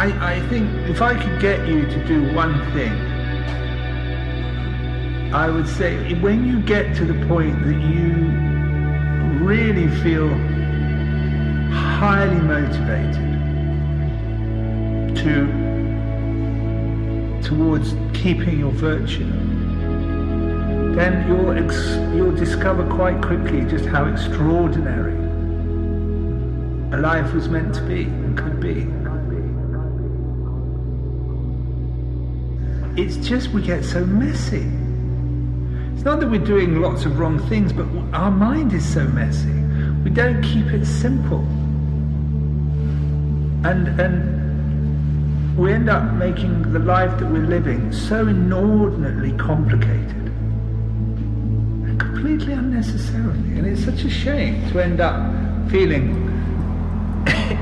I think if I could get you to do one thing, I would say when you get to the point that you really feel highly motivated towards keeping your virtue, then you'll discover quite quickly just how extraordinary a life was meant to be and could be. It's just we get so messy. It's not that we're doing lots of wrong things, but our mind is so messy. We don't keep it simple. And we end up making the life that we're living so inordinately complicated and completely unnecessarily. And it's such a shame to end up feeling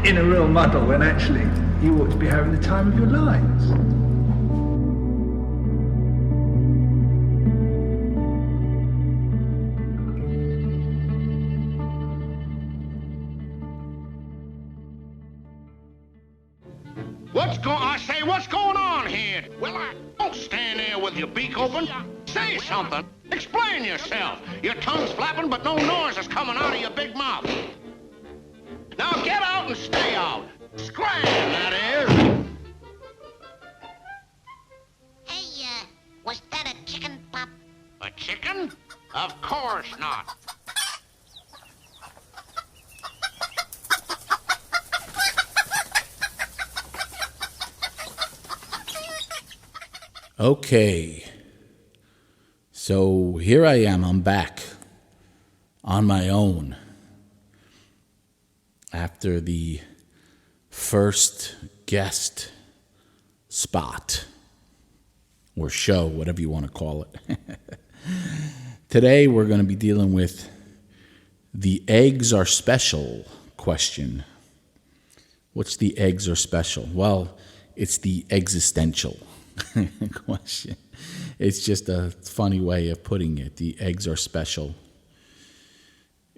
in a real muddle when actually you ought to be having the time of your lives. What's going on here? Well, don't stand there with your beak open. Say something. Explain yourself. Your tongue's flapping, but no noise is coming out of your big mouth. Now get out and stay out. Scram, that is. Hey, was that a chicken, Pop? A chicken? Of course not. Okay, so here I am, I'm back on my own after the first guest spot or show, whatever you want to call it. Today we're going to be dealing with the eggs are special question. What's the eggs are special? Well, it's the existential question. It's just a funny way of putting it. The eggs are special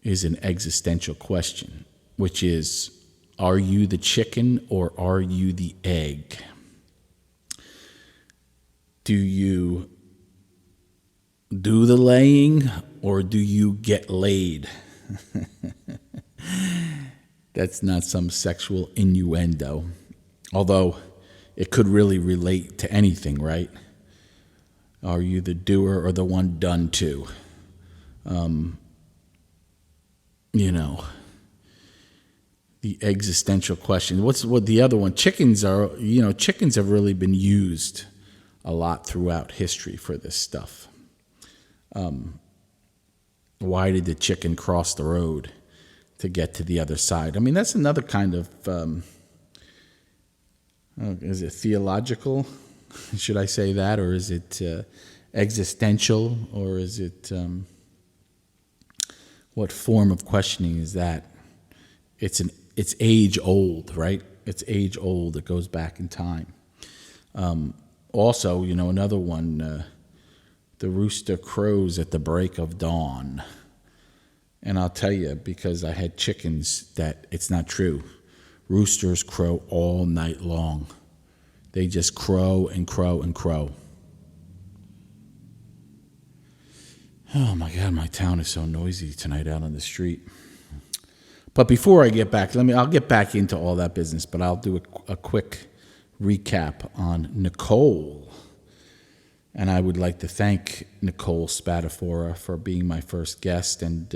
is an existential question, which is, are you the chicken or are you the egg? Do you do the laying or do you get laid? That's not some sexual innuendo, although it could really relate to anything, right? Are you the doer or the one done to? The existential question. What the other one? Chickens have really been used a lot throughout history for this stuff. Why did the chicken cross the road to get to the other side? I mean, that's another kind of... is it theological? Should I say that? Or is it existential? Or is it... what form of questioning is that? It's age old, right? It's age old. It goes back in time. Also, another one, the rooster crows at the break of dawn. And I'll tell you, because I had chickens, that it's not true. Roosters crow all night long. They just crow and crow and crow. Oh my God, my town is so noisy tonight out on the street. But before I get back, I'll get back into all that business, but I'll do a quick recap on Nicole. And I would like to thank Nicole Spatafora for being my first guest and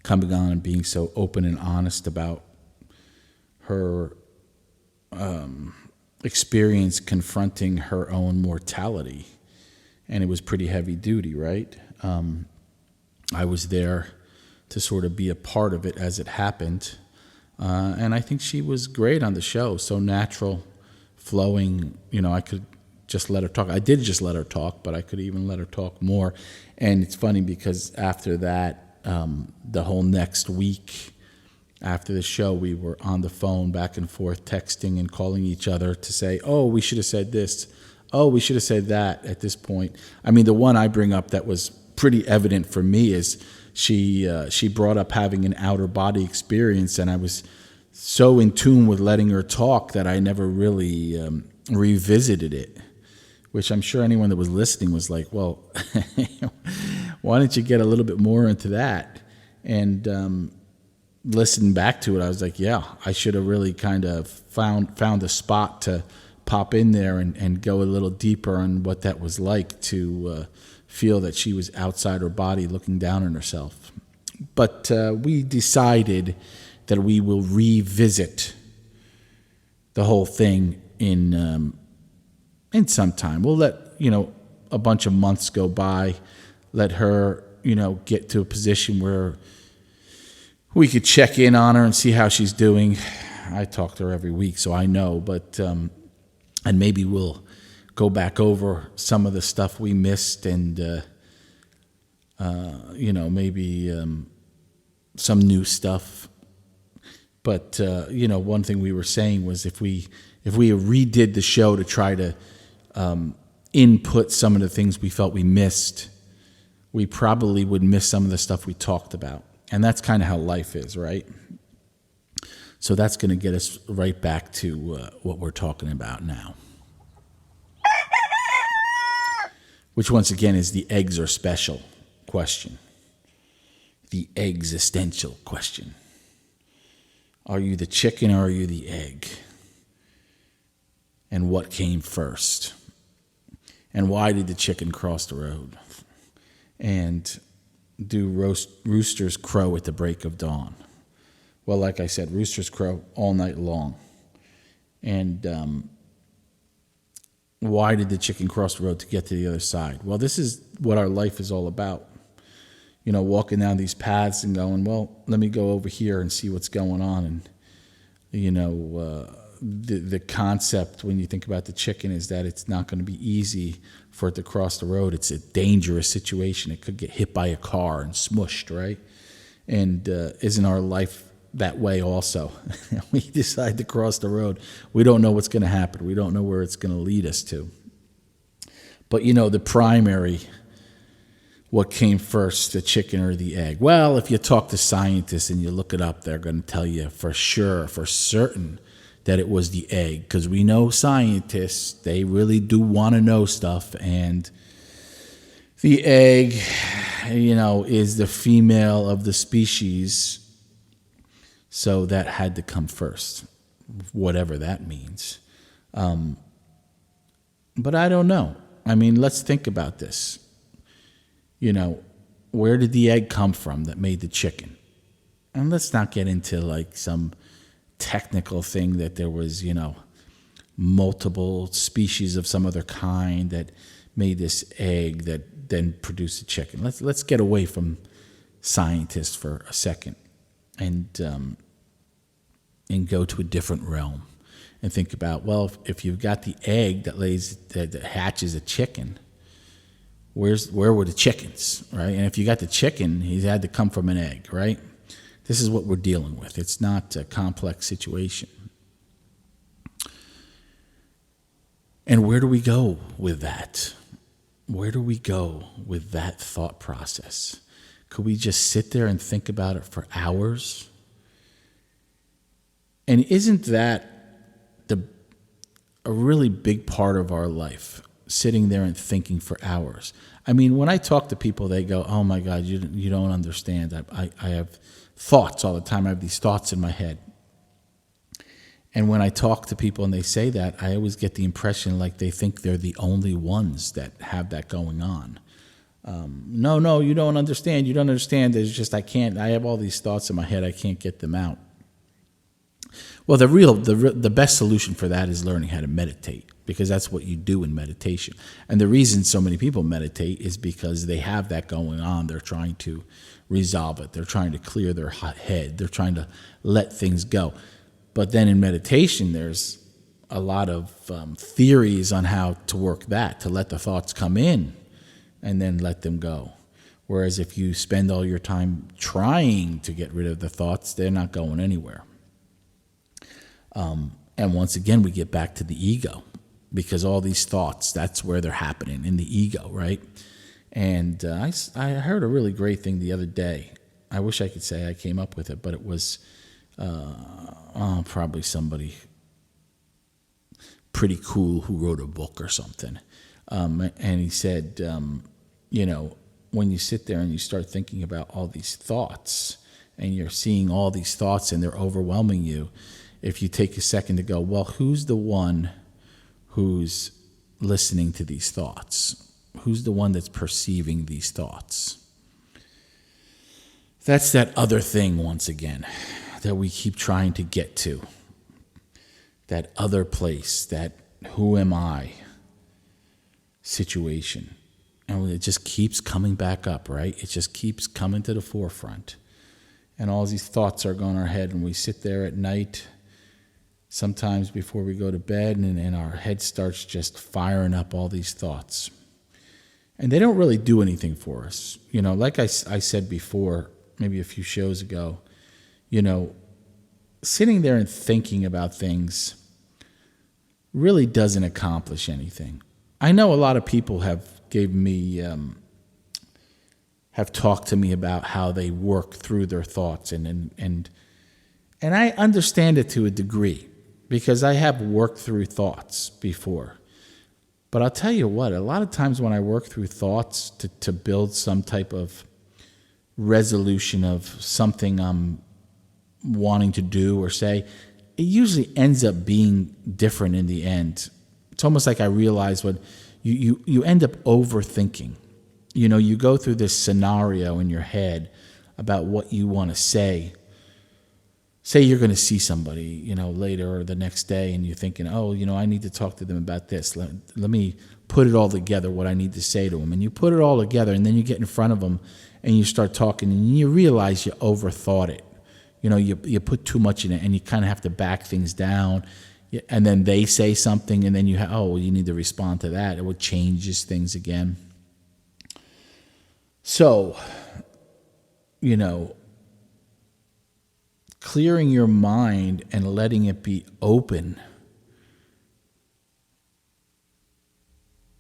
coming on and being so open and honest about her experience confronting her own mortality. And it was pretty heavy duty, right? I was there to sort of be a part of it as it happened. And I think she was great on the show, so natural, flowing. I could just let her talk. I did just let her talk, but I could even let her talk more. And it's funny because after that, the whole next week after the show, we were on the phone back and forth, texting and calling each other to say, oh, we should have said this. Oh, we should have said that at this point. I mean, the one I bring up that was pretty evident for me is she brought up having an outer body experience, and I was so in tune with letting her talk that I never really revisited it, which I'm sure anyone that was listening was like, well, why don't you get a little bit more into that? And listening back to it, I was like, yeah, I should have really kind of found a spot to pop in there and go a little deeper on what that was like to feel that she was outside her body looking down on herself. But we decided that we will revisit the whole thing in some time. We'll let, a bunch of months go by, let her, get to a position where we could check in on her and see how she's doing. I talk to her every week, so I know, but and maybe we'll go back over some of the stuff we missed and maybe some new stuff. But one thing we were saying was if we redid the show to try to input some of the things we felt we missed, we probably would miss some of the stuff we talked about. And that's kind of how life is, right? So that's going to get us right back to what we're talking about now. Which, once again, is the eggs are special question. The existential question. Are you the chicken or are you the egg? And what came first? And why did the chicken cross the road? And do roosters crow at the break of dawn? Well, like I said, roosters crow all night long. And why did the chicken cross the road to get to the other side? Well, this is what our life is all about. Walking down these paths and going, well, let me go over here and see what's going on. And, the concept when you think about the chicken is that it's not going to be easy for it to cross the road. It's a dangerous situation. It could get hit by a car and smushed, right? And isn't our life that way also? We decide to cross the road. We don't know what's going to happen. We don't know where it's going to lead us to. But, the primary, what came first, the chicken or the egg? Well, if you talk to scientists and you look it up, they're going to tell you for sure, for certain, that it was the egg. Because we know scientists, they really do want to know stuff. And the egg, is the female of the species. So that had to come first, whatever that means. But I don't know. I mean, let's think about this. Where did the egg come from that made the chicken? And let's not get into like some technical thing that there was, multiple species of some other kind that made this egg that then produced a chicken. Let's get away from scientists for a second and go to a different realm and think about, well, if you've got the egg that hatches a chicken, where were the chickens, right? And if you got the chicken, he had to come from an egg, right? This is what we're dealing with. It's not a complex situation. And where do we go with that? Where do we go with that thought process? Could we just sit there and think about it for hours? And isn't that a really big part of our life? Sitting there and thinking for hours. I mean, when I talk to people, they go, oh my God, you don't understand. I have thoughts all the time. I have these thoughts in my head. And when I talk to people and they say that, I always get the impression like they think they're the only ones that have that going on. No, you don't understand. You don't understand. There's just, I have all these thoughts in my head. I can't get them out. Well, the best solution for that is learning how to meditate, because that's what you do in meditation. And the reason so many people meditate is because they have that going on. They're trying to resolve it. They're trying to clear their head. They're trying to let things go. But then in meditation, there's a lot of theories on how to work that, to let the thoughts come in and then let them go. Whereas if you spend all your time trying to get rid of the thoughts, they're not going anywhere. And once again, we get back to the ego, because all these thoughts, that's where they're happening, in the ego, right? And I heard a really great thing the other day. I wish I could say I came up with it, but it was Probably somebody pretty cool who wrote a book or something. And he said, when you sit there and you start thinking about all these thoughts and you're seeing all these thoughts and they're overwhelming you, if you take a second to go, well, who's the one who's listening to these thoughts? Who's the one that's perceiving these thoughts? That's that other thing, once again, that we keep trying to get to. That other place, that who am I situation. And it just keeps coming back up, right? It just keeps coming to the forefront. And all these thoughts are going in our head, and we sit there at night, sometimes before we go to bed, and our head starts just firing up all these thoughts. And they don't really do anything for us. Like I said before, maybe a few shows ago, sitting there and thinking about things really doesn't accomplish anything. I know a lot of people have talked to me about how they work through their thoughts, and I understand it to a degree because I have worked through thoughts before. But I'll tell you what, a lot of times when I work through thoughts to build some type of resolution of something I'm wanting to do or say, it usually ends up being different in the end. It's almost like I realize what you end up overthinking. You go through this scenario in your head about what you want to say. Say you're going to see somebody, later or the next day, and you're thinking, I need to talk to them about this. Let me put it all together, what I need to say to them. And you put it all together, and then you get in front of them, and you start talking, and you realize you overthought it. You put too much in it, and you kind of have to back things down. And then they say something, and then you need to respond to that. It changes things again. So, clearing your mind and letting it be open.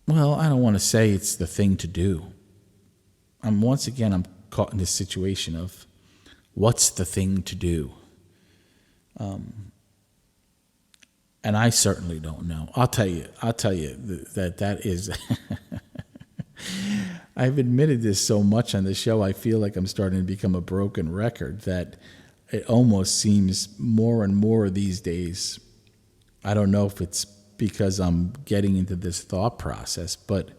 Well, I don't want to say it's the thing to do. I'm caught in this situation of what's the thing to do? And I certainly don't know. I'll tell you that is I've admitted this so much on the show, I feel like I'm starting to become a broken record, that it almost seems more and more these days. I don't know if it's because I'm getting into this thought process, but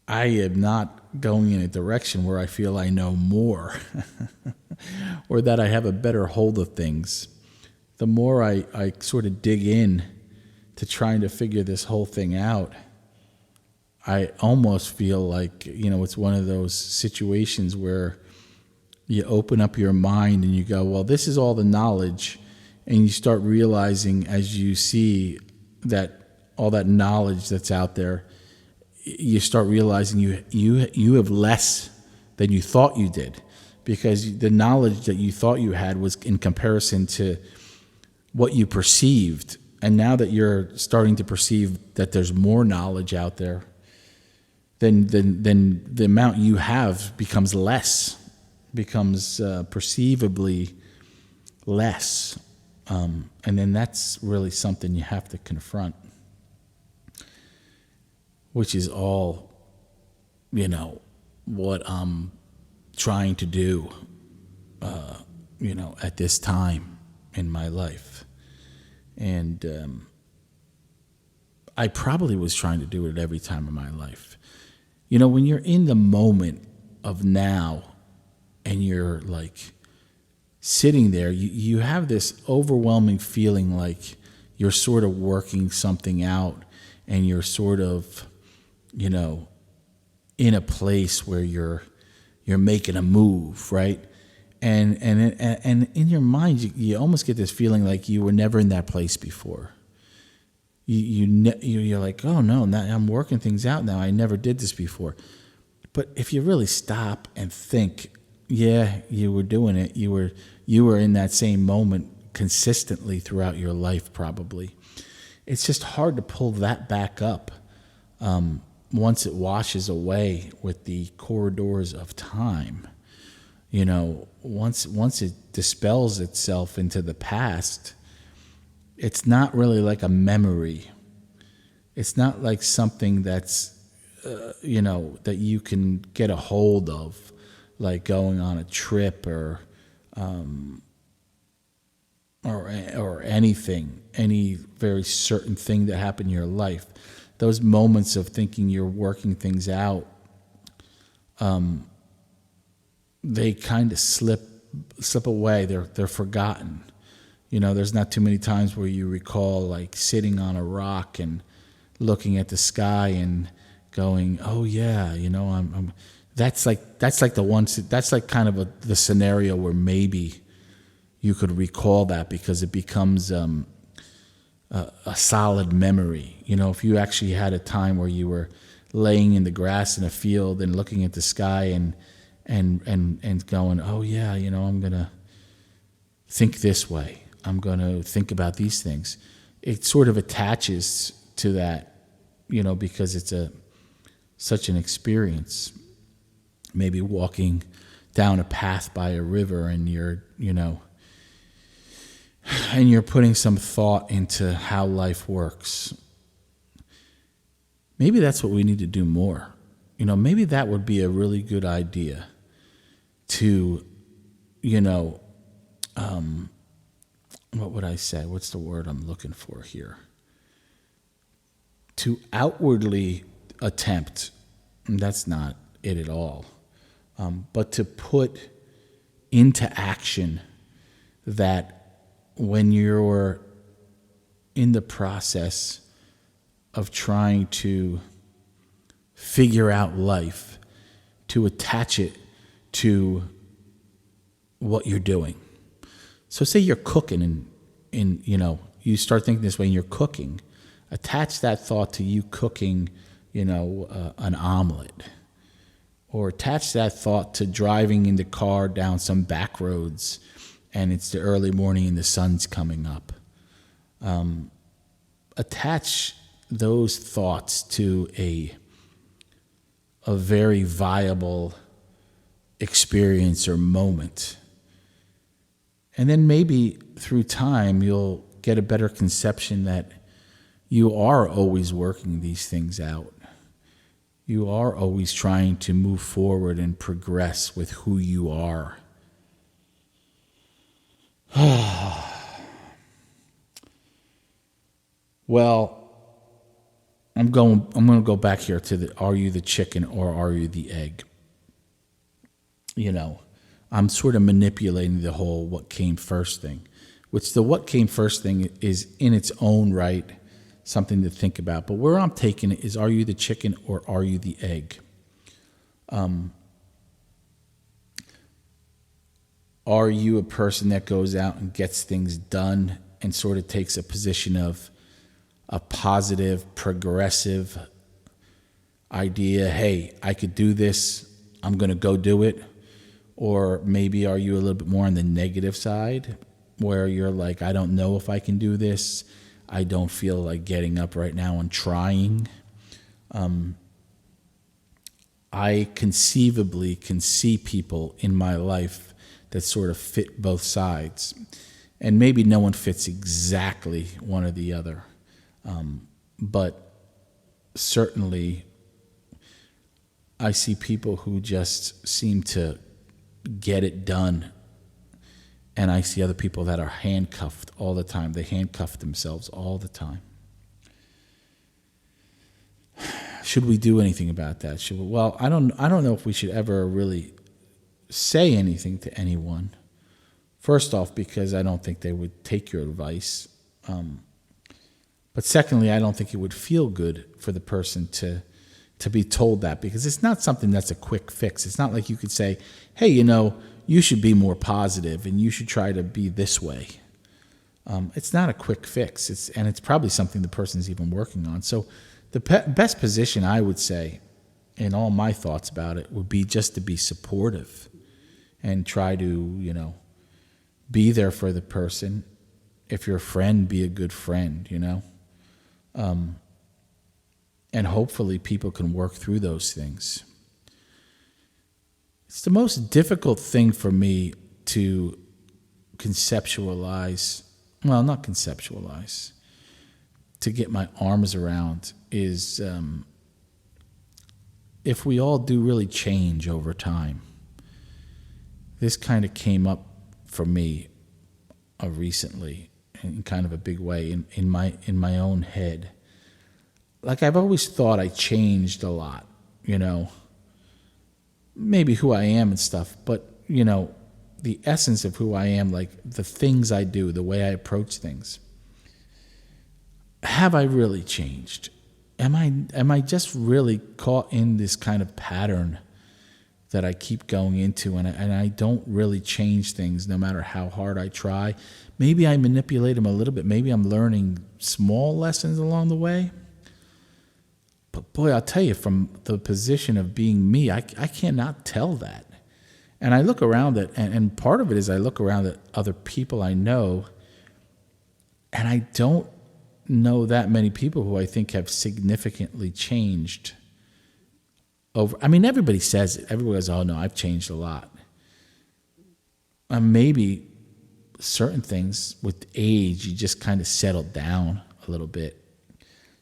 I am not going in a direction where I feel I know more or that I have a better hold of things. The more I sort of dig in to trying to figure this whole thing out, I almost feel like, it's one of those situations where you open up your mind and you go, well, this is all the knowledge. And you start realizing as you see that all that knowledge that's out there, you start realizing you have less than you thought you did, because the knowledge that you thought you had was in comparison to what you perceived. And now that you're starting to perceive that there's more knowledge out there, then the amount you have becomes less, becomes perceivably less. And then that's really something you have to confront, which is all, what I'm trying to do, at this time in my life. And I probably was trying to do it every time in my life. When you're in the moment of now and you're like sitting there, you have this overwhelming feeling like you're sort of working something out, and you're sort of, in a place where you're making a move, right? And in your mind, you almost get this feeling like you were never in that place before. You're like, oh no, now I'm working things out now. I never did this before. But if you really stop and think, yeah, you were doing it. You were in that same moment consistently throughout your life, probably. It's just hard to pull that back up once it washes away with the corridors of time. once it dispels itself into the past, it's not really like a memory. It's not like something that's, that you can get a hold of, like going on a trip or anything, any very certain thing that happened in your life. Those moments of thinking you're working things out, they kind of slip away. They're forgotten. There's not too many times where you recall like sitting on a rock and looking at the sky and going, "Oh yeah, I'm." That's like kind of the scenario where maybe you could recall that because it becomes a solid memory. If you actually had a time where you were laying in the grass in a field and looking at the sky and going, "Oh yeah, I'm gonna think this way. I'm gonna think about these things." It sort of attaches to that, because it's such an experience. Maybe walking down a path by a river and you're putting some thought into how life works. Maybe that's what we need to do more. Maybe that would be a really good idea to, what would I say? What's the word I'm looking for here? To outwardly attempt, and that's not it at all, but to put into action that when you're in the process of trying to figure out life, to attach it to what you're doing. So say you're cooking and you start thinking this way and you're cooking. Attach that thought to you cooking, an omelet. Or attach that thought to driving in the car down some back roads and it's the early morning and the sun's coming up. Attach those thoughts to a very viable experience or moment. And then maybe through time you'll get a better conception that you are always working these things out. You are always trying to move forward and progress with who you are. Well, I'm going to go back here to the are you the chicken or are you the egg? I'm sort of manipulating the whole what came first thing, which the what came first thing is in its own right something to think about. But where I'm taking it is, are you the chicken or are you the egg? Are you a person that goes out and gets things done and sort of takes a position of a positive, progressive idea? Hey, I could do this. I'm going to go do it. Or maybe are you a little bit more on the negative side where you're like, I don't know if I can do this. I don't feel like getting up right now and trying. I conceivably can see people in my life that sort of fit both sides. And maybe no one fits exactly one or the other. But certainly I see people who just seem to get it done. And I see other people that are handcuffed all the time. They handcuff themselves all the time. Should we do anything about that? Well, I don't know if we should ever really say anything to anyone. First off, because I don't think they would take your advice. But secondly, I don't think it would feel good for the person to be told that, because it's not something that's a quick fix. It's not like you could say, hey, you should be more positive and you should try to be this way. It's not a quick fix. It's probably something the person's even working on. So the best position, I would say, in all my thoughts about it, would be just to be supportive and try to, be there for the person. If you're a friend, be a good friend, and hopefully people can work through those things. It's the most difficult thing for me to conceptualize. Well, not conceptualize. To get my arms around is if we all do really change over time. This kind of came up for me recently in kind of a big way in my own head. Like I've always thought I changed a lot, maybe who I am and stuff, but the essence of who I am, like the things I do, the way I approach things. Have I really changed? Am I just really caught in this kind of pattern that I keep going into, and I don't really change things no matter how hard I try? Maybe I manipulate them a little bit. Maybe I'm learning small lessons along the way. But boy, I'll tell you, from the position of being me, I cannot tell that. And I look around at, and part of it is I look around at other people I know, and I don't know that many people who I think have significantly changed over. I mean, everybody says it. Everybody goes, oh no, I've changed a lot. Maybe certain things with age, you just kind of settle down a little bit.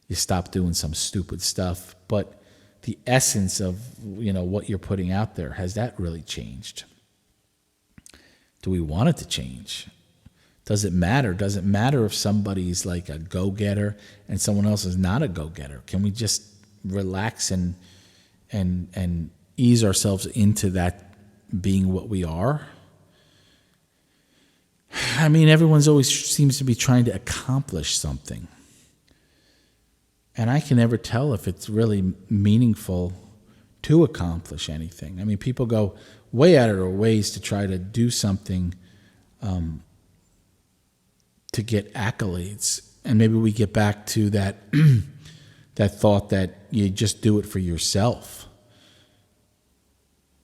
You stop doing some stupid stuff. But the essence of, what you're putting out there, has that really changed? Do we want it to change? Does it matter? Does it matter if somebody's like a go-getter and someone else is not a go-getter? Can we just relax and ease ourselves into that being what we are? I mean, everyone's always seems to be trying to accomplish something. And I can never tell if it's really meaningful to accomplish anything. I mean, people go way out of their ways to try to do something to get accolades. And maybe we get back to that that thought that you just do it for yourself.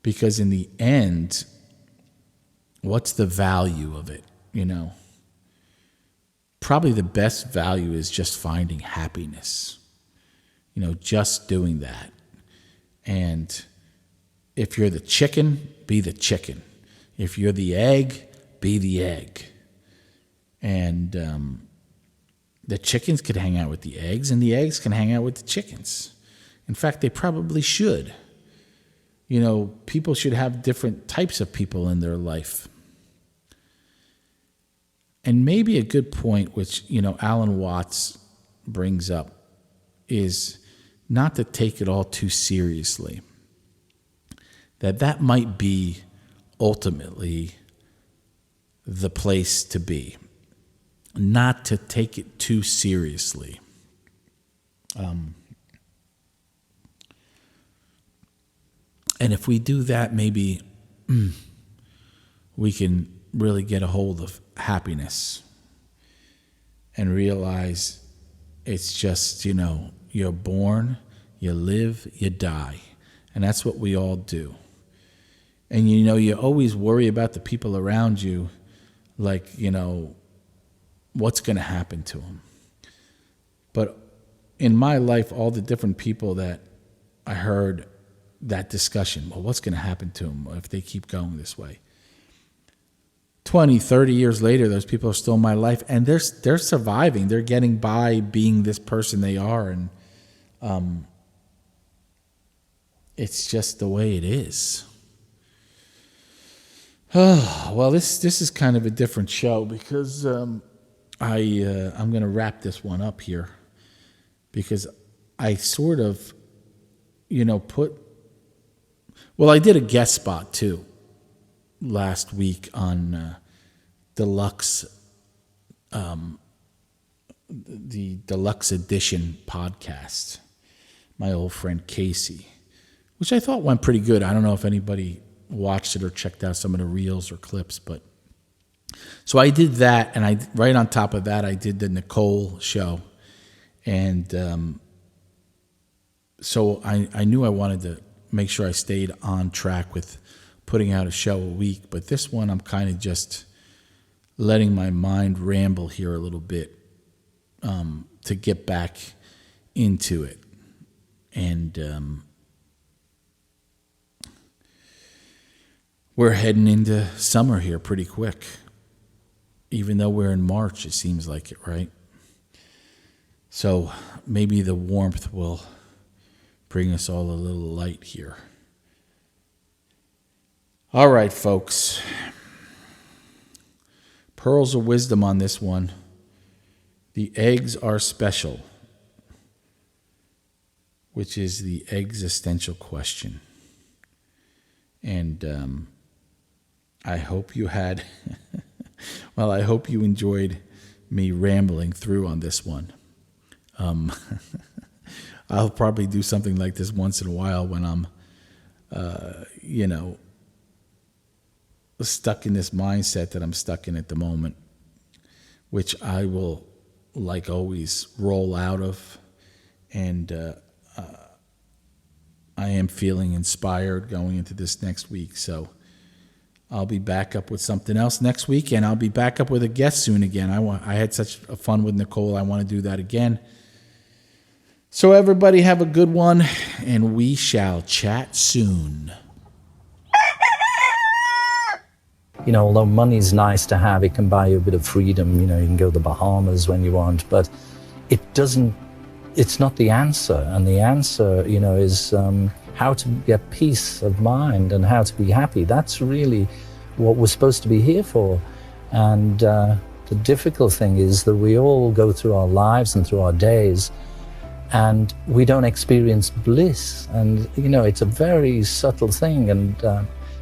Because in the end, what's the value of it, Probably the best value is just finding happiness. Just doing that. And if you're the chicken, be the chicken. If you're the egg, be the egg. And the chickens could hang out with the eggs, and the eggs can hang out with the chickens. In fact, they probably should. People should have different types of people in their life. And maybe a good point, which, Alan Watts brings up, is not to take it all too seriously. That might be ultimately the place to be. Not to take it too seriously. And if we do that, maybe we can really get a hold of happiness and realize it's just, you're born, you live, you die. And that's what we all do. And, you always worry about the people around you, like, what's going to happen to them. But in my life, all the different people that I heard that discussion, well, what's going to happen to them if they keep going this way? 20, 30 years later, those people are still in my life, and they're surviving. They're getting by being this person they are, and it's just the way it is. Well, this is kind of a different show because I'm going to wrap this one up here because I sort of, I did a guest spot too last week on Deluxe, the Deluxe Edition podcast, my old friend Casey, which I thought went pretty good. I don't know if anybody watched it or checked out some of the reels or clips, but so I did that, and right on top of that, I did the Nicole show, and so I knew I wanted to make sure I stayed on track with putting out a show a week, but this one I'm kind of just letting my mind ramble here a little bit to get back into it. And we're heading into summer here pretty quick. Even though we're in March, it seems like it, right? So maybe the warmth will bring us all a little light here. All right, folks. Pearls of wisdom on this one. The eggs are special, which is the existential question. And I hope you had, well, I hope you enjoyed me rambling through on this one. I'll probably do something like this once in a while when I'm, stuck in this mindset that I'm stuck in at the moment, which I will, like always, roll out of. And I am feeling inspired going into this next week. So I'll be back up with something else next week, and I'll be back up with a guest soon again. I had such a fun with Nicole. I want to do that again. So everybody have a good one, and we shall chat soon. Although money's nice to have, it can buy you a bit of freedom. You can go to the Bahamas when you want, but it's not the answer. And the answer, is how to get peace of mind and how to be happy. That's really what we're supposed to be here for. And the difficult thing is that we all go through our lives and through our days, and we don't experience bliss. And, it's a very subtle thing. And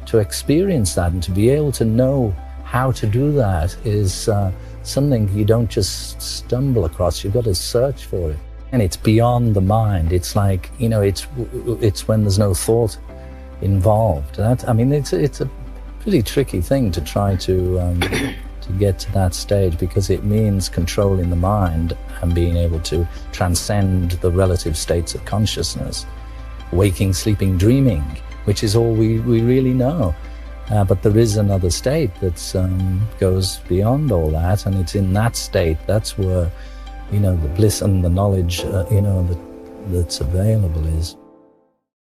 to experience that and to be able to know how to do that is something you don't just stumble across. You've got to search for it. And it's beyond the mind. It's like, it's when there's no thought involved. It's a pretty tricky thing to try to get to that stage, because it means controlling the mind and being able to transcend the relative states of consciousness. Waking, sleeping, dreaming, which is all we really know. But there is another state that goes beyond all that, and it's in that state, that's where, the bliss and the knowledge, that's available is.